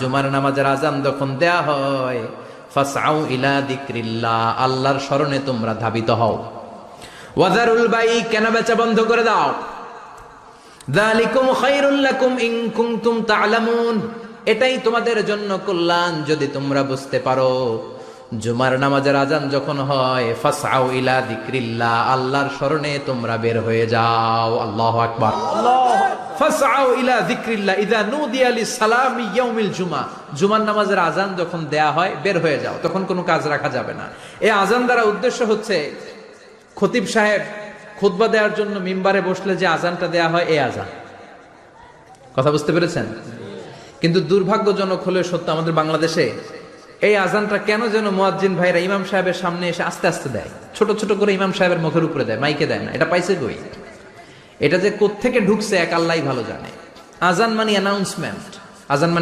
জুমার নামাজের আজান যখন দেয়া হয় ফাসআউ ইলা যিকরিল্লাহ, আল্লাহর স্মরণে তোমরা ধাবিত হও। ওয়াজারুল বাই, কেনা বেচা বন্ধ করে দাও। যালিকুম খায়রুল লাকুম ইন কুনতুম তা'লামুন, এটাই তোমাদের জন্য কল্যাণ যদি তোমরা বুঝতে পারো। জুমার নামাজের আজান যখন হয় ফাসআউ ইলা যিকরিল্লাহ, আল্লাহর স্মরণে তোমরা বের হয়ে যাও। আল্লাহু আকবার। ফাসআউ ইলা যিকরিল্লাহ ইযা নুদিয়া লিস-সালামি ইয়াউমিল জুমআ, জুমার নামাজের আজান যখন দেয়া হয় বের হয়ে যাও, তখন কোনো কাজ রাখা যাবে না। এই আজান দ্বারা উদ্দেশ্য হচ্ছে খতিব সাহেব খুতবা দেওয়ার জন্য মিম্বারে বসলে যে আজানটা দেয়া হয় এই আজান। কথা বুঝতে পেরেছেন? কিন্তু দুর্ভাগ্যজনক হলে সত্য, আমাদের বাংলাদেশে এই আজানটা কেন যেন মুয়াজ্জিন ভাইরা ইমাম সাহেবের সামনে এসে আস্তে আস্তে দেয়, ছোট ছোট করে ইমাম সাহেবের মুখের উপরে দেয়, মাইকে দেয় না। এটা পাইছে কই? এটা যে কোত্থেকে ঢুকছে এক আল্লাহই ভালো জানে। আজান মানে অ্যানাউন্সমেন্ট, আজান মানে